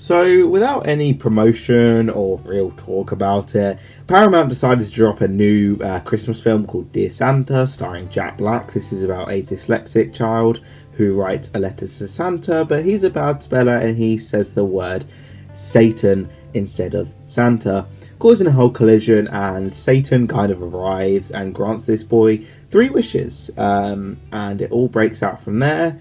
So, without any promotion or real talk about it, Paramount decided to drop a new Christmas film called Dear Santa, starring Jack Black. This is about a dyslexic child who writes a letter to Santa, but he's a bad speller and he says the word Satan instead of Santa, causing a whole collision, and Satan kind of arrives and grants this boy 3 wishes, and it all breaks out from there.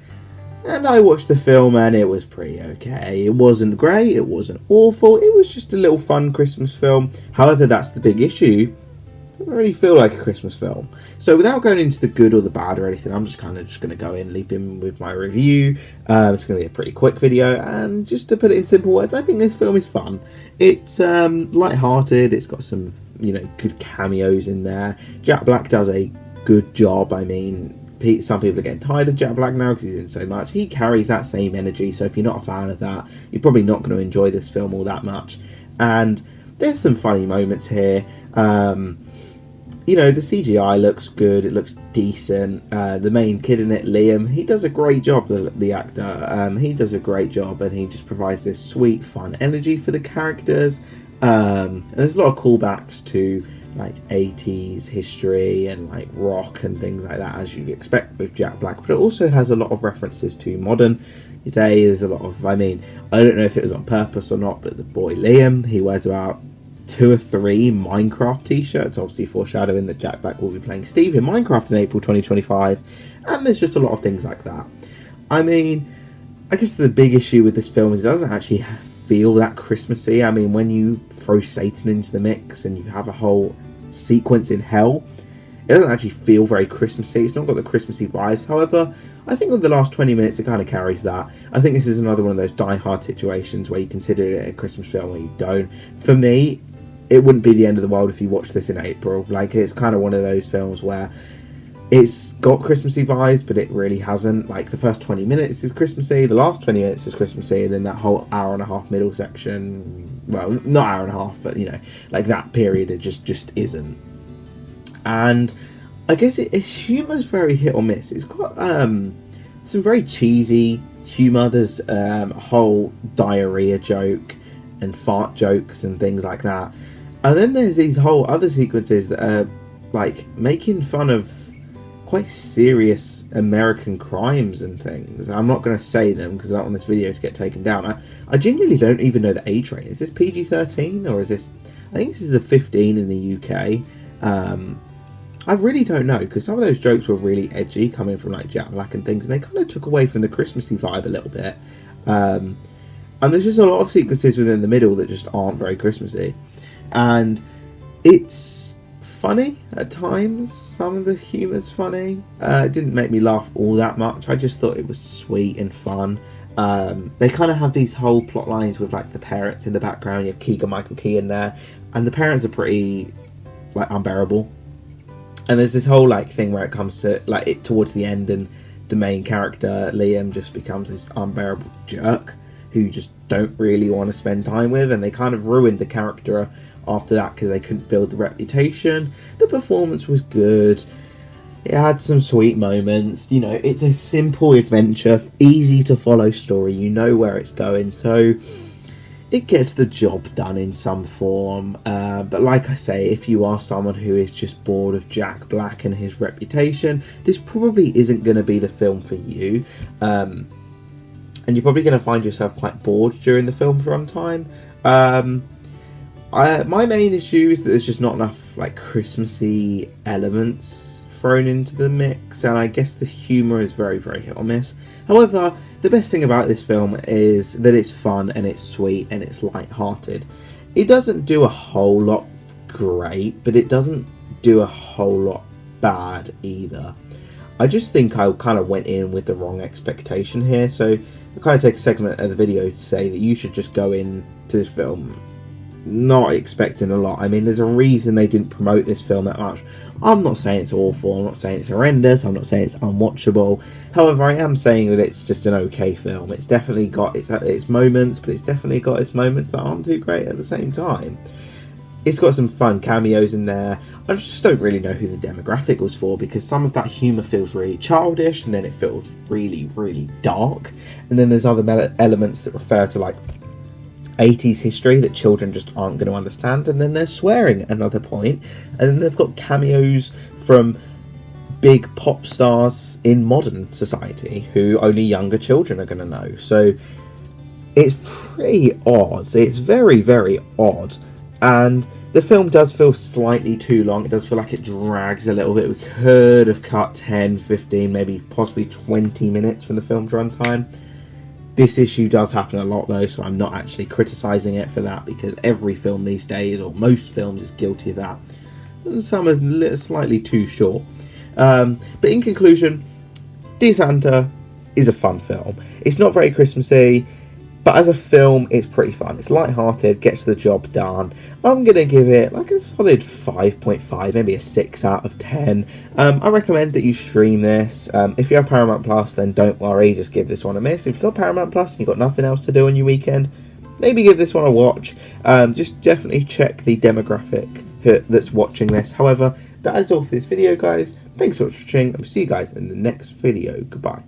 And I watched the film and it was pretty okay. It wasn't great, it wasn't awful, it was just a little fun Christmas film. However, that's the big issue. It doesn't really feel like a Christmas film. So without going into the good or the bad or anything, I'm just going to go in, leap in with my review. It's going to be a pretty quick video, and just to put it in simple words, I think this film is fun. It's light-hearted, it's got some, good cameos in there. Jack Black does a good job. I mean, some people are getting tired of Jack Black now because he's in so much. He carries that same energy, so if you're not a fan of that, you're probably not going to enjoy this film all that much. And there's some funny moments here. The CGI looks good, it looks decent. The main kid in it, Liam, he does a great job, the actor. He does a great job, and he just provides this sweet, fun energy for the characters. And there's a lot of callbacks to like 80s history and like rock and things like that, as you'd expect with Jack Black, but it also has a lot of references to modern day. There's a lot of, I don't know if it was on purpose or not, but the boy Liam, he wears about 2 or 3 Minecraft t-shirts, obviously foreshadowing that Jack Black will be playing Steve in Minecraft in April 2025, and there's just a lot of things like that. I guess the big issue with this film is it doesn't actually feel that Christmassy. When you throw Satan into the mix and you have a whole sequence in hell, it doesn't actually feel very Christmassy. It's not got the Christmassy vibes. However, I think with the last 20 minutes it kind of carries that. I think this is another one of those die-hard situations where you consider it a Christmas film or you don't. For me, it wouldn't be the end of the world if you watched this in April. Like, it's kind of one of those films where it's got Christmassy vibes, but it really hasn't. Like, the first 20 minutes is Christmassy, the last 20 minutes is Christmassy, and then that whole hour and a half middle section, well, not hour and a half, but, like that period, it just isn't. And I guess its humour's very hit or miss. It's got some very cheesy humour. There's a whole diarrhea joke and fart jokes and things like that. And then there's these whole other sequences that are, like, making fun of quite serious American crimes and things. I'm not going to say them because I don't want this video to get taken down. I genuinely don't even know the age range. Is this PG-13 or is this... I think this is a 15 in the UK. I really don't know, because some of those jokes were really edgy, coming from like Jack Black and things, and they kind of took away from the Christmassy vibe a little bit. And there's just a lot of sequences within the middle that just aren't very Christmassy. And it's funny at times. Some of the humour's funny. It didn't make me laugh all that much. I just thought it was sweet and fun. They kind of have these whole plot lines with like the parents in the background. You have Keegan-Michael Key in there, and the parents are pretty like unbearable. And there's this whole like thing where it comes to like it towards the end, and the main character Liam just becomes this unbearable jerk who you just don't really want to spend time with, and they kind of ruined the character after that because they couldn't build the reputation. The performance was good. It had some sweet moments. It's a simple adventure, easy to follow story. You know where it's going, so it gets the job done in some form. But like I say, if you are someone who is just bored of Jack Black and his reputation, this probably isn't going to be the film for you. And you're probably going to find yourself quite bored during the film's runtime. My main issue is that there's just not enough like Christmassy elements thrown into the mix, and I guess the humour is very, very hit or miss. However, the best thing about this film is that it's fun and it's sweet and it's light-hearted. It doesn't do a whole lot great, but it doesn't do a whole lot bad either. I just think I kind of went in with the wrong expectation here, so I'll kind of take a segment of the video to say that you should just go into this film not expecting a lot. There's a reason they didn't promote this film that much. I'm not saying it's awful, I'm not saying it's horrendous, I'm not saying it's unwatchable. However, I am saying that it's just an okay film. It's definitely got its moments, but it's definitely got its moments that aren't too great at the same time. It's got some fun cameos in there. I just don't really know who the demographic was for, because some of that humour feels really childish, and then it feels really, really dark. And then there's other elements that refer to like 80s history that children just aren't going to understand, and then they're swearing at another point, and then they've got cameos from big pop stars in modern society who only younger children are going to know. So it's pretty odd. It's very, very odd. And the film does feel slightly too long. It does feel like it drags a little bit. We could have cut 10, 15, maybe possibly 20 minutes from the film's runtime. This issue does happen a lot though, so I'm not actually criticising it for that, because every film these days, or most films, is guilty of that. And some are slightly too short. But in conclusion, Dear Santa is a fun film. It's not very Christmassy, but as a film, it's pretty fun. It's light-hearted, gets the job done. I'm going to give it like a solid 5.5, maybe a 6 out of 10. I recommend that you stream this. If you have Paramount Plus, then don't worry, just give this one a miss. If you've got Paramount Plus and you've got nothing else to do on your weekend, maybe give this one a watch. Just definitely check the demographic that's watching this. However, that is all for this video, guys. Thanks for watching. I'll see you guys in the next video. Goodbye.